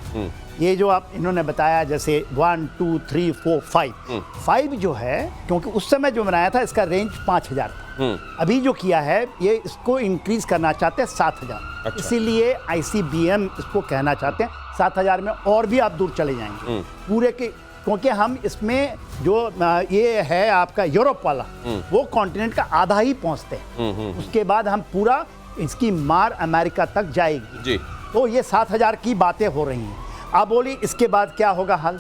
ये जो आप इन्होंने बताया, जैसे 1, 2, 3, 4, 5 जो है, क्योंकि उस समय जो बनाया था इसका रेंज 5000 था। अभी जो किया है ये इसको इंक्रीज करना चाहते हैं 7000। अच्छा। इसीलिए ICBM इसको कहना चाहते हैं 7000 में और भी आप दूर चले जाएंगे पूरे के, क्योंकि हम इसमें जो ये है आपका यूरोप वाला, वो कॉन्टिनेंट का आधा ही पहुंचते हैं। उसके बाद हम पूरा इसकी मार अमेरिका तक जाएगी जी। तो ये 7000 की बातें हो रही हैं। आप बोलिए इसके बाद क्या होगा हाल?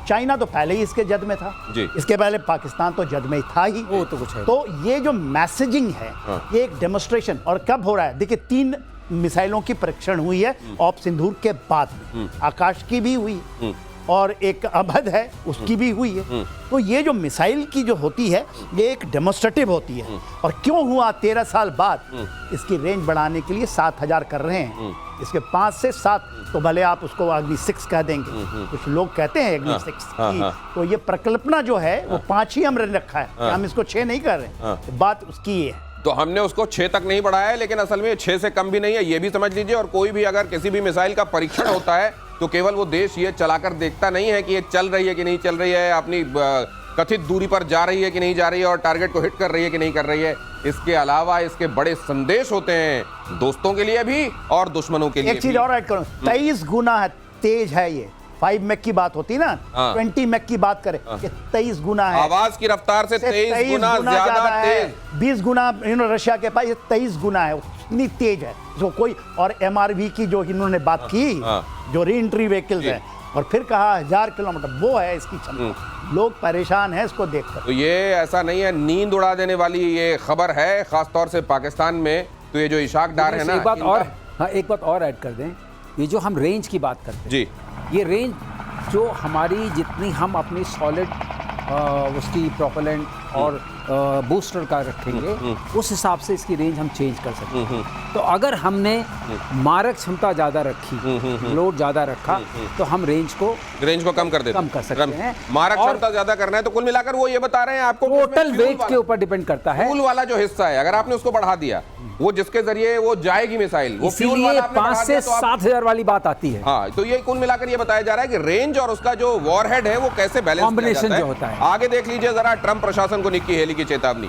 चाइना तो पहले ही इसके जद में था जी। इसके पहले पाकिस्तान तो जद में ही था ही, वो तो कुछ है। तो ये जो मैसेजिंग है, ये एक डेमोन्स्ट्रेशन, और कब हो रहा है? देखिए, 3 मिसाइलों की परीक्षण हुई है ऑप सिंदूर के बाद में, आकाश की भी हुई और एक अवध है उसकी भी हुई है। तो ये जो मिसाइल की जो होती है ये एक डेमोन्स्ट्रेटिव होती है। और क्यों हुआ 13 साल बाद? इसकी रेंज बढ़ाने के लिए 7000 कर रहे हैं। इसके 5 से 7 तो भले आप उसको अग्नि 6 कह देंगे, कुछ लोग कहते हैं अग्नि 6 तो ये प्रकल्पना जो है वो 5 ही हमने रखा है, हम इसको 6 नहीं कर रहे। बात उसकी ये है। तो हमने उसको 6 तक नहीं बढ़ाया है, लेकिन असल में 6 से कम भी नहीं है, ये भी समझ लीजिए। और कोई भी अगर किसी भी मिसाइल का परीक्षण होता है तो केवल वो देश ये चलाकर देखता नहीं है कि ये चल रही है कि नहीं चल रही है, अपनी कथित दूरी पर जा रही है कि नहीं जा रही है, और टारगेट को हिट कर रही है कि नहीं कर रही है। इसके अलावा इसके बड़े संदेश होते हैं दोस्तों के लिए भी और दुश्मनों के लिए। एक चीज और ऐड करूं, 23 गुना तेज है ये। 5 मैक की बात होती ना, 20 मैक की बात करें, ये 23 गुना है। आवाज की रफ्तार से 23 गुना ज्यादा तेज, 20 गुना रशिया के पास, ये 23 गुना है, इतनी तेज है जो कोई। और MRV की जो इन्होंने बात की, जो री एंट्री व्हीकल्स है, और फिर कहा 1000 किलोमीटर, वो है इसकी क्षमता। लोग परेशान हैं इसको देखकर। तो ये ऐसा नहीं है, नींद उड़ा देने वाली ये खबर है, खासतौर से पाकिस्तान में तो ये जो इशाक डार है ना, एक बात और, हाँ एक बात और ऐड कर दें, ये जो हम रेंज की बात करते हैं जी, ये रेंज जो हमारी जितनी हम अपनी सॉलिड उसकी प्रोपेलेंट और बूस्टर का रखेंगे उस हिसाब से इसकी रेंज हम चेंज कर सकते हैं। तो अगर हमने मारक क्षमता ज़्यादा रखी, लोड ज़्यादा रखा, तो हम रेंज को कम कर सकते हैं। मारक क्षमता ज्यादा करना है तो कुल मिलाकर वो ये बता रहे हैं आपको टोटल वेट के ऊपर डिपेंड करता है। फ्यूल वाला जो हिस्सा है अगर आपने उसको बढ़ा दिया, वो जिसके जरिए वो जाएगी मिसाइल, वो फ्यूल वाला आपने 5 से 7,000 वाली बात आती है। हाँ, तो ये कुल मिलाकर ये बताया जा रहा है कि रेंज और उसका जो वॉरहेड है वो कैसे बैलेंस कॉम्बिनेशन जो होता है। आगे देख लीजिए जरा ट्रंप प्रशासन को निक्की हेली की चेतावनी।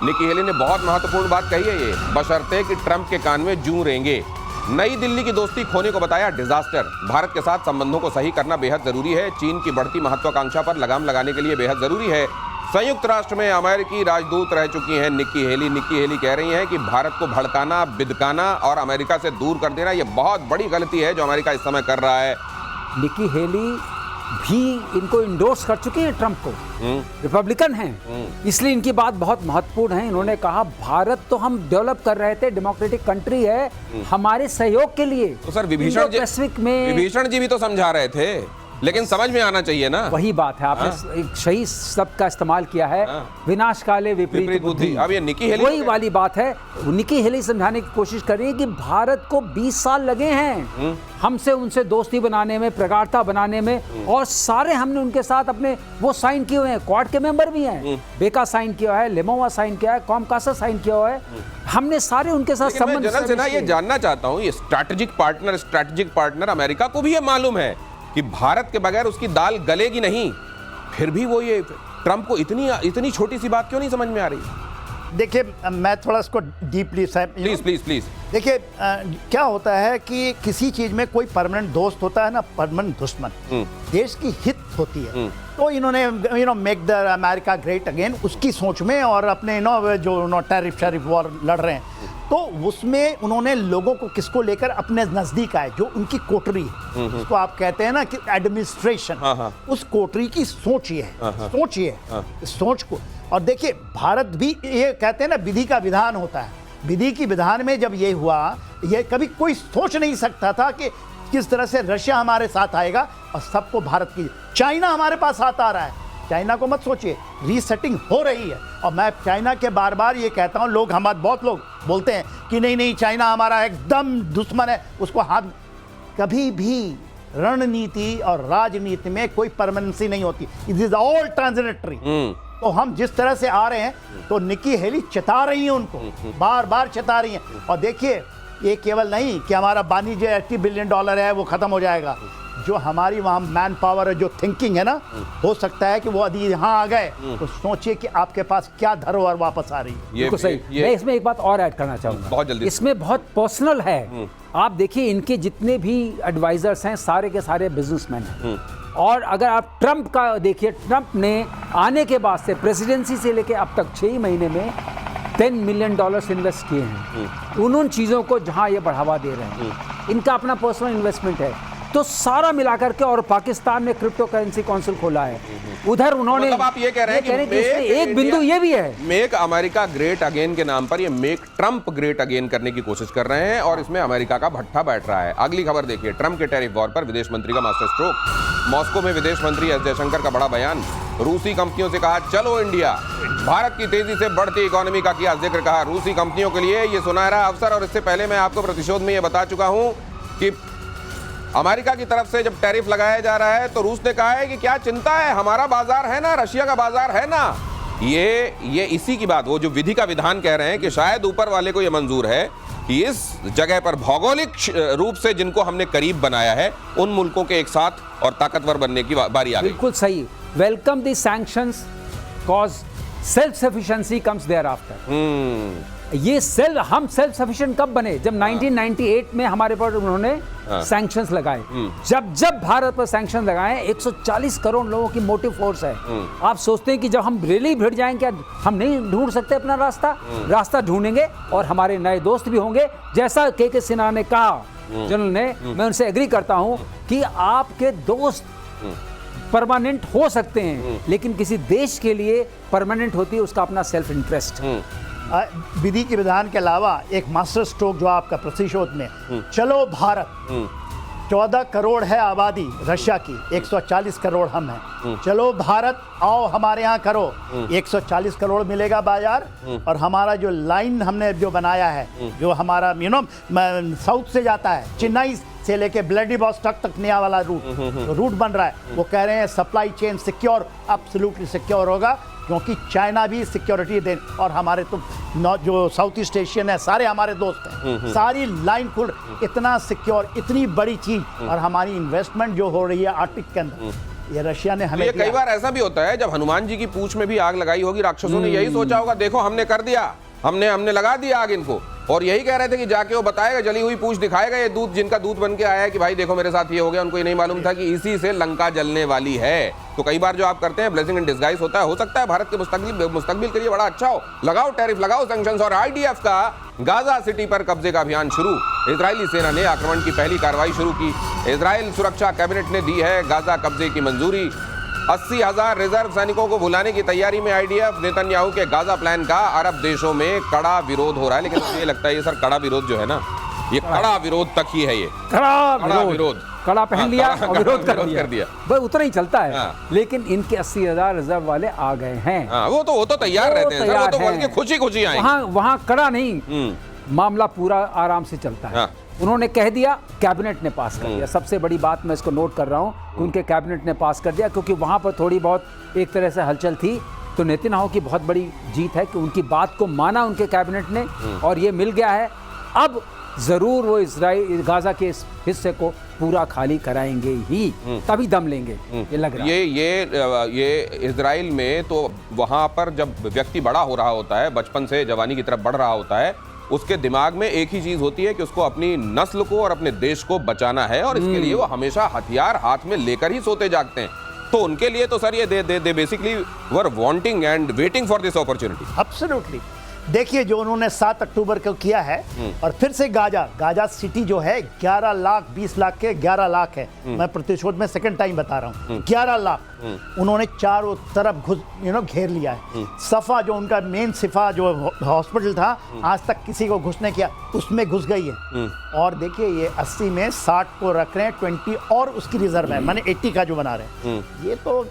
निक्की हेली ने बहुत महत्वपूर्ण बात कही है, ये बशर्ते कि ट्रंप के कान में जूं रेंगे। नई दिल्ली की दोस्ती खोने को बताया डिजास्टर। भारत के साथ संबंधों को सही करना बेहद जरूरी है। चीन की बढ़ती महत्वाकांक्षा पर लगाम लगाने के लिए बेहद जरूरी है। संयुक्त राष्ट्र में अमेरिकी राजदूत रह चुकी हैं निक्की हेली। निक्की हेली कह रही हैं कि भारत को भड़काना, बिदकाना और अमेरिका से दूर कर देना ये बहुत बड़ी गलती है जो अमेरिका इस समय कर रहा है। निक्की हेली भी इनको इंडोर्स कर चुके हैं ट्रंप को, रिपब्लिकन हैं, इसलिए इनकी बात बहुत महत्वपूर्ण है। इन्होंने कहा भारत तो हम डेवलप कर रहे थे, डेमोक्रेटिक कंट्री है, हमारे सहयोग के लिए। तो सर विभीषण जी भी तो समझा रहे थे, लेकिन समझ में आना चाहिए ना। वही बात है, आपने एक सही शब्द का इस्तेमाल किया है, विनाश काले विपरीत बुद्धि। अब ये निक्की हेली वही वाली बात है। निक्की हेली समझाने की कोशिश कर रही है कि भारत को 20 साल लगे हैं हमसे उनसे दोस्ती बनाने में, प्रगाढ़ता बनाने में, और सारे हमने उनके साथ अपने वो साइन किए हुए हैं। क्वाड के मेंबर भी हैं, बेका साइन किया है, लिमोवा साइन किया है, कॉमकासा साइन किया हुआ है। हमने सारे उनके साथ संबंध। जनरल सिन्हा ये जानना चाहता हूँ, ये स्ट्रैटेजिक पार्टनर अमेरिका को भी ये मालूम है कि भारत के बगैर उसकी दाल गलेगी नहीं, फिर भी वो ये ट्रंप को इतनी छोटी सी बात क्यों नहीं समझ में आ रही? देखिए, मैं थोड़ा इसको डीपली प्लीज देखिए, क्या होता है कि किसी चीज में कोई परमानेंट दोस्त होता है ना, परमानेंट दुश्मन। देश की हित होती है, तो इन्होंने make the America great again उसकी सोच में, और अपने जो टैरिफ वॉर लड़ रहे हैं, तो उसमें उन्होंने लोगों को किसको लेकर अपने नजदीक आए, जो उनकी कोटरी है, उसको आप कहते हैं ना कि एडमिनिस्ट्रेशन, उस कोटरी की सोच ये है, सोच को। और देखिए, भारत भी ये कहते हैं ना, विधि का विधान होता है। विधि की विधान में जब ये हुआ, ये कभी कोई सोच नहीं सकता था कि किस तरह से रशिया हमारे साथ आएगा और सबको भारत की, चाइना हमारे पास साथ आ रहा है। चाइना को मत सोचिए, रीसेटिंग हो रही है। और मैं चाइना के बार बार ये कहता हूँ, बहुत लोग बोलते हैं कि नहीं चाइना हमारा एकदम दुश्मन है, उसको हाथ। कभी भी रणनीति और राजनीति में कोई परमानेंसी नहीं होती, इट इज ऑल ट्रांजिटरी। तो हम जिस तरह से आ रहे हैं, तो निक्की हेली चेता रही है उनको, बार बार चेता रही हैं। और देखिए, ये केवल नहीं कि हमारा वाणिज्य $80 बिलियन है वो खत्म हो जाएगा। जो हमारी वहाँ मैन पावर है, जो थिंकिंग है ना, हो सकता है कि वो यदि यहाँ आ गए तो सोचिए कि आपके पास क्या धरोहर वापस आ रही है। बिल्कुल सही। मैं इसमें एक बात और ऐड करना चाहूँगा, बहुत जल्दी। इसमें बहुत पर्सनल है। आप देखिए, इनके जितने भी एडवाइजर्स हैं सारे के सारे बिजनेसमैन हैं। और अगर आप ट्रंप का देखिए, ट्रंप ने आने के बाद से प्रेसिडेंसी से लेकर अब तक 6 महीने में $10 मिलियन इन्वेस्ट किए हैं उन चीज़ों को जहां ये बढ़ावा दे रहे हैं। इनका अपना पर्सनल इन्वेस्टमेंट है। तो सारा मिलाकर के, और पाकिस्तान में क्रिप्टो करेंसी काउंसिल खोला है, उधर उन्होंने, मतलब आप ये कह रहे हैं कि एक बिंदु ये भी है, मेक अमेरिका ग्रेट अगेन के नाम पर ये मेक ट्रंप ग्रेट अगेन करने की कोशिश कर रहे हैं, और इसमें अमेरिका का भट्ठा बैठ रहा है। अगली खबर देखिए, ट्रंप के टैरिफ वॉर पर विदेश मंत्री का मास्टर स्ट्रोक। मॉस्को में विदेश मंत्री एस जयशंकर का बड़ा बयान। रूसी कंपनियों से कहा चलो इंडिया। भारत की तेजी से बढ़ती इकोनॉमी का किया जिक्र, कहा रूसी कंपनियों के लिए ये सुनहरा अवसर। और इससे पहले मैं आपको प्रतिशोध में ये बता चुका हूं कि अमेरिका की तरफ से जब टैरिफ लगाया जा रहा है तो रूस ने कहा है कि क्या चिंता है, हमारा बाजार है ना, रशिया का बाजार है ना। ये इसी की बात, वो जो विधि का विधान कह रहे हैं कि शायद ऊपर वाले को ये मंजूर है कि इस जगह पर भौगोलिक रूप से जिनको हमने करीब बनाया है, उन मुल्कों के एक साथ और ताकतवर बनने की बारी आ गई। बिल्कुल सही। Welcome the sanctions, cause self sufficiency comes thereafter. ये हम सेल्फ सफिशिएंट कब बने? जब 1998 में हमारे पर उन्होंने सैंक्शंस लगाए। जब भारत पर सैंक्शन लगाए, 140 करोड़ लोगों की मोटिव फोर्स है। आप सोचते हैं कि जब हम रियली भिड़ जाएंगे, क्या हम नहीं ढूंढ सकते अपना रास्ता ढूंढेंगे, और हमारे नए दोस्त भी होंगे। जैसा के सिन्हा ने कहा, जनरल ने, मैं उनसे एग्री करता हूं कि आपके दोस्त परमानेंट हो सकते हैं, लेकिन किसी देश के लिए परमानेंट होती है उसका अपना सेल्फ इंटरेस्ट। विधि के विधान के अलावा एक मास्टर स्ट्रोक जो आपका प्रतिशोध में, चलो भारत, 14 करोड़ है आबादी रशिया की, 140 करोड़ हम हैं, चलो भारत आओ हमारे यहाँ करो, 140 करोड़ मिलेगा बाजार। और हमारा जो लाइन हमने जो बनाया है, जो हमारा साउथ से जाता है, चेन्नई से लेके व्लादिवोस्टॉक तक नया वाला रूट बन रहा है, वो कह रहे हैं supply chain secure, absolutely secure होगा, क्योंकि चाइना भी सिक्योरिटी दे, और हमारे तो जो साउथ ईस्ट एशियन है सारे हमारे दोस्त हैं, सारी लाइन खुल, इतना सिक्योर, इतनी बड़ी चीज, और हमारी इन्वेस्टमेंट जो हो रही है आर्टिक के अंदर, ये रशिया ने हमें ये कई बार ऐसा भी होता है, जब हनुमान जी की पूंछ में भी आग लगाई होगी, राक्षसों ने यही सोचा होगा, देखो हमने कर दिया, हमने लगा दिया आग इनको, और यही कह रहे थे कि जाके वो बताएगा, जली हुई पूंछ दिखाएगा, ये दूत जिनका दूत बन के आया है कि भाई देखो मेरे साथ ये हो गया, उनको ये नहीं मालूम था कि इसी से लंका जलने वाली है। तो कई बार जो आप करते हैं ब्लेसिंग इन डिस्गाइज होता है, हो सकता है भारत के मुस्तकबिल के लिए बड़ा अच्छा हो, लगाओ टैरिफ, लगाओ सैंक्शंस। और आईडीएफ का गाजा सिटी पर कब्जे का अभियान शुरू, इजरायली सेना ने आक्रमण की पहली कार्रवाई शुरू की, इजराइल सुरक्षा कैबिनेट ने दी है गाजा कब्जे की मंजूरी, 80,000 रिजर्व सैनिकों को बुलाने की तैयारी में आईडीएफ, नेतन्याहू के गाजा प्लान का अरब देशों में कड़ा विरोध हो रहा है। लेकिन मुझे लगता है ये सर कड़ा विरोध जो है ना, ये कड़ा विरोध तक ही है, ये कड़ा विरोध, कड़ा पहन लिया और विरोध कर दिया, भाई उतना ही चलता है। लेकिन इनके 80,000 रिजर्व वाले आ गए हैं, वो तो तैयार रहते हैं, वो तो बोल के खुशी आए, वहां कड़ा नहीं, मामला पूरा आराम से चलता है। उन्होंने कह दिया, कैबिनेट ने पास कर दिया। सबसे बड़ी बात मैं इसको नोट कर रहा हूं कि उनके कैबिनेट ने पास कर दिया, क्योंकि वहां पर थोड़ी बहुत एक तरह से हलचल थी। तो नेतन्याहू की बहुत बड़ी जीत है कि उनकी बात को माना उनके कैबिनेट ने, और ये मिल गया है। अब जरूर वो इजराइल गाजा के इस हिस्से को पूरा खाली कराएंगे ही, तभी दम लेंगे, ये लग रहा है। ये इजराइल में तो वहां पर जब व्यक्ति बड़ा हो रहा होता है, बचपन से जवानी की तरफ बढ़ रहा होता है, उसके दिमाग में एक ही चीज होती है कि उसको अपनी नस्ल को और अपने देश को बचाना है, और इसके लिए वो हमेशा हथियार हाथ में लेकर ही सोते जागते हैं। तो उनके लिए तो सर ये they basically were wanting and waiting for this opportunity. Absolutely. देखिए जो उन्होंने 7 अक्टूबर को किया है, और फिर से गाजा सिटी जो है 11 लाख 20 लाख के 11 लाख है, मैं प्रतिशोध में सेकंड टाइम बता रहा हूँ, 11 लाख उन्होंने चारों तरफ घेर लिया है। सफा जो उनका मेन सिफा जो हॉस्पिटल था, आज तक किसी को घुसने किया, उसमें घुस गई है। और देखिए ये 80 में 60 को रख रहे हैं, 20 और उसकी रिजर्व है, माने 80 का जो बना रहे हैं, ये तो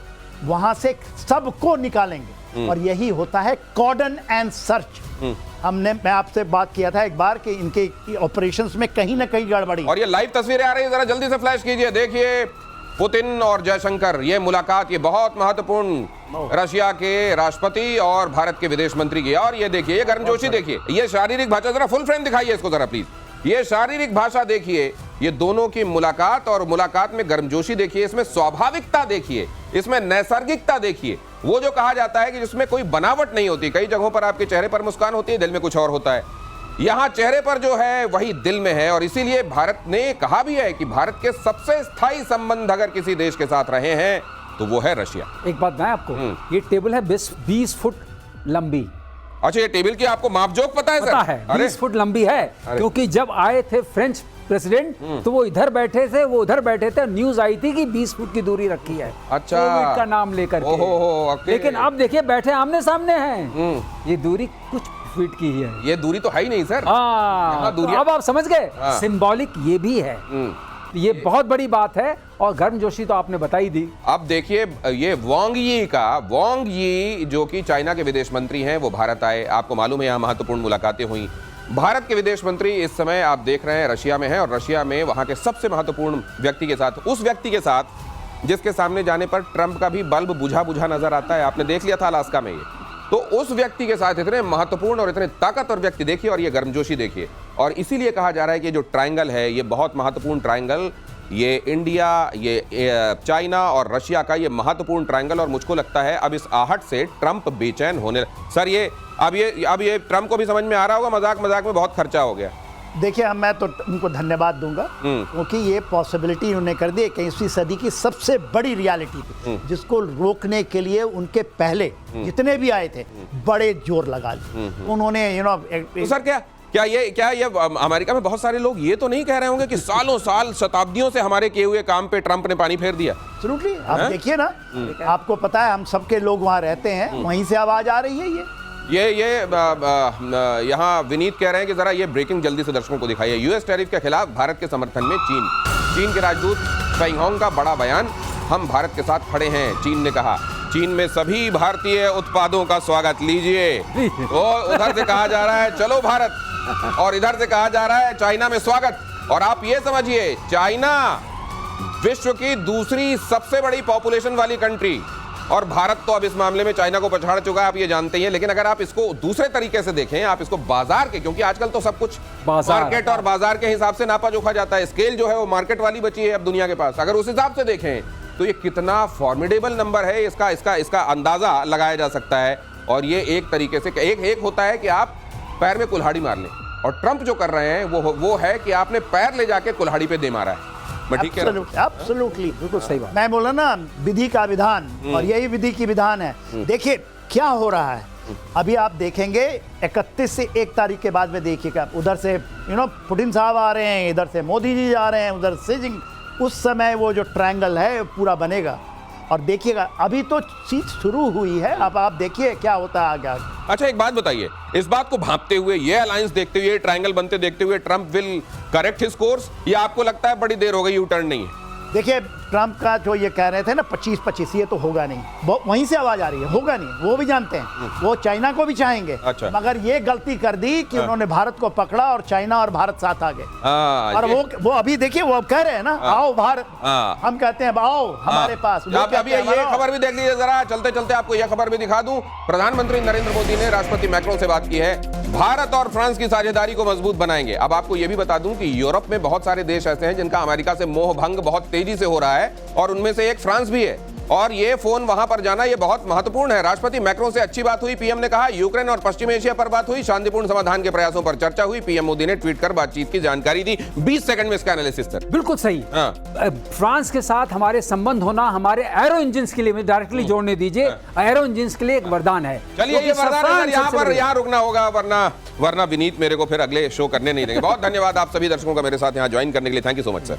वहां से सबको निकालेंगे। और यही होता है कॉर्डन एंड सर्च। मैं आपसे बात किया था एक बार कि इनके ऑपरेशंस में कहीं ना कहीं गड़बड़ी। और ये लाइव तस्वीरें आ रही है, जरा जल्दी से फ्लैश कीजिए। देखिए पुतिन और जयशंकर, ये मुलाकात ये बहुत महत्वपूर्ण, रशिया के राष्ट्रपति और भारत के विदेश मंत्री की। और ये देखिए, ये गर्मजोशी देखिए, ये शारीरिक भाषा, जरा फुल फ्रेम दिखाइए इसको जरा प्लीज। ये शारीरिक भाषा देखिए, ये दोनों की मुलाकात, और मुलाकात में गर्मजोशी देखिए, इसमें स्वाभाविकता देखिए, इसमें नैसर्गिकता देखिए। वो जो कहा जाता है कि जिसमें कोई बनावट नहीं होती, कई जगहों पर आपके चेहरे पर मुस्कान होती है, दिल में कुछ और होता है, यहाँ चेहरे पर जो है वही दिल में है। और इसीलिए भारत ने कहा भी है कि भारत के सबसे स्थायी संबंध अगर किसी देश के साथ रहे हैं तो वो है रशिया। एक बात मैं आपको, ये टेबल है 20 फुट लंबी। अच्छा, ये टेबल की आपको मापजोक पता है सर? पता है, 20 फुट लंबी है, क्योंकि जब आए थे फ्रेंच प्रेसिडेंट तो वो इधर बैठे थे, वो उधर बैठे थे, न्यूज आई थी कि 20 फुट की दूरी रखी है, अच्छा, कोविड का नाम लेकर के। लेकिन अब देखिए बैठे आमने सामने हैं, ये दूरी कुछ फीट की ही है। ये दूरी तो है ही नहीं सर। तो अब आप समझ गए, सिंबॉलिक ये भी है, ये बहुत बड़ी बात है। और गर्मजोशी तो आपने बताई दी। अब देखिए, ये वांग यी जो कि चाइना के विदेश मंत्री हैं, वो भारत आए। आपको मालूम है यहाँ महत्वपूर्ण मुलाकातें हुई। भारत के विदेश मंत्री इस समय आप देख रहे हैं रशिया में हैं, और रशिया में वहां के सबसे महत्वपूर्ण व्यक्ति के साथ, उस व्यक्ति के साथ जिसके सामने जाने पर ट्रंप का भी बल्ब बुझा नजर आता है। आपने देख लिया था अलास्का में, ये तो उस व्यक्ति के साथ इतने महत्वपूर्ण और इतने ताकतवर व्यक्ति देखिए, और ये गर्मजोशी देखिए। और इसीलिए कहा जा रहा है कि जो ट्रायंगल है, ये बहुत महत्वपूर्ण ट्रायंगल, ये इंडिया, ये चाइना और रशिया का ये महत्वपूर्ण ट्रायंगल। और मुझको लगता है अब इस आहट से ट्रंप बेचैन होने सर, ये अब ये ट्रंप को भी समझ में आ रहा होगा, मजाक में बहुत खर्चा हो गया। देखिए मैं तो उनको धन्यवाद दूंगा, क्योंकि ये पॉसिबिलिटी उन्होंने कर दी 21वीं सदी की सबसे बड़ी रियलिटी थी, जिसको रोकने के लिए उनके पहले जितने भी आए थे बड़े जोर लगा लिए उन्होंने। तो सर क्या ये अमेरिका में बहुत सारे लोग ये तो नहीं कह रहे होंगे कि सालों साल शताब्दियों से हमारे किए हुए काम पे ट्रंप ने पानी फेर दिया? एब्सोल्युटली। आप देखिए ना, आपको पता है हम सबके लोग वहां रहते हैं, वहीं से आवाज आ रही है ये। ये यहाँ विनीत कह रहे हैं कि जरा ये ब्रेकिंग जल्दी से दर्शकों को दिखाइए। यूएस टैरिफ के खिलाफ भारत के समर्थन में चीन के राजदूत फेंगहोंग का बड़ा बयान, हम भारत के साथ खड़े हैं, चीन ने कहा। चीन में सभी भारतीय उत्पादों का स्वागत लीजिए। और उधर से कहा जा रहा है चलो भारत, और इधर से कहा जा रहा है चाइना में स्वागत। और आप ये समझिए, चाइना विश्व की दूसरी सबसे बड़ी पॉपुलेशन वाली कंट्री, और भारत तो अब इस मामले में चाइना को पछाड़ चुका है, आप ये जानते ही हैं। लेकिन अगर आप इसको दूसरे तरीके से देखें, आप इसको बाजार के, क्योंकि आजकल तो सब कुछ मार्केट और बाजार के हिसाब से नापा जोखा जाता है, स्केल जो है वो मार्केट वाली बची है अब दुनिया के पास। अगर उस हिसाब से देखें तो ये कितना फॉर्मिडेबल नंबर है, इसका अंदाजा लगाया जा सकता है। और ये एक तरीके से एक होता है कि आप पैर में कुल्हाड़ी मार लें, और ट्रंप जो कर रहे हैं वो है कि आपने पैर ले जाके कुल्हाड़ी पे दे मारा है। मैं ठीक कह रहा हूं? एब्सोल्युटली, बिल्कुल सही बात। मैं बोला ना, विधि का विधान, और यही विधि की विधान है। देखिए क्या हो रहा है, अभी आप देखेंगे 31 से 1 तारीख के बाद में देखिएगा, उधर से पुतिन साहब आ रहे हैं, इधर से मोदी जी जा रहे हैं, उधर से उस समय वो जो ट्रायंगल है पूरा बनेगा। और देखिएगा अभी तो चीज शुरू हुई है, अब आप देखिए क्या होता है आगे। अच्छा, एक बात बताइए, इस बात को भांपते हुए, ये अलायंस देखते हुए, ट्रायंगल बनते देखते हुए, Trump will correct his course, या आपको लगता है बड़ी देर हो गई, यू टर्न नहीं है? देखिए ट्रंप का जो ये कह रहे थे ना 25-25, ये तो होगा नहीं, वो वहीं से आवाज आ रही है, होगा नहीं, वो भी जानते हैं, वो चाइना को भी चाहेंगे। अच्छा। मगर ये गलती कर दी कि उन्होंने भारत को पकड़ा और चाइना और भारत साथ आ गए। और वो अभी देखिए वो अब कह रहे हैं ना, आओ भारत, हम कहते हैं आओ हमारे पास। अभी ये खबर भी देख लीजिए जरा, चलते चलते आपको यह खबर भी दिखा दूं। प्रधानमंत्री नरेंद्र मोदी ने राष्ट्रपति मैक्रोन से बात की है, भारत और फ्रांस की साझेदारी को मजबूत बनाएंगे। अब आपको यह भी बता दूं कि यूरोप में बहुत सारे देश ऐसे हैं जिनका अमेरिका से मोह भंग बहुत तेजी से हो रहा है, और उनमें से एक फ्रांस भी है। और ये फोन वहां पर जाना ये बहुत महत्वपूर्ण है। राष्ट्रपति मैक्रोन से अच्छी बात हुई, पीएम ने कहा। यूक्रेन और पश्चिम एशिया पर बात हुई, शांतिपूर्ण समाधान के प्रयासों पर चर्चा हुई। पीएम मोदी ने ट्वीट कर बातचीत की जानकारी दी। 20 सेकंड में इसका एनालिसिस सर। बिल्कुल सही। फ्रांस के साथ हमारे संबंध होना हमारे एरो इंजन के लिए डायरेक्टली जोड़ने दीजिए, एरो इंजन के लिए एक वरदान है। चलिए ये वरदान यहाँ रुकना होगा, वरना विनीत मेरे को फिर अगले शो करने नहीं देंगे। बहुत धन्यवाद आप सभी दर्शकों का मेरे साथ यहाँ ज्वाइन करने के लिए। Thank you so much sir.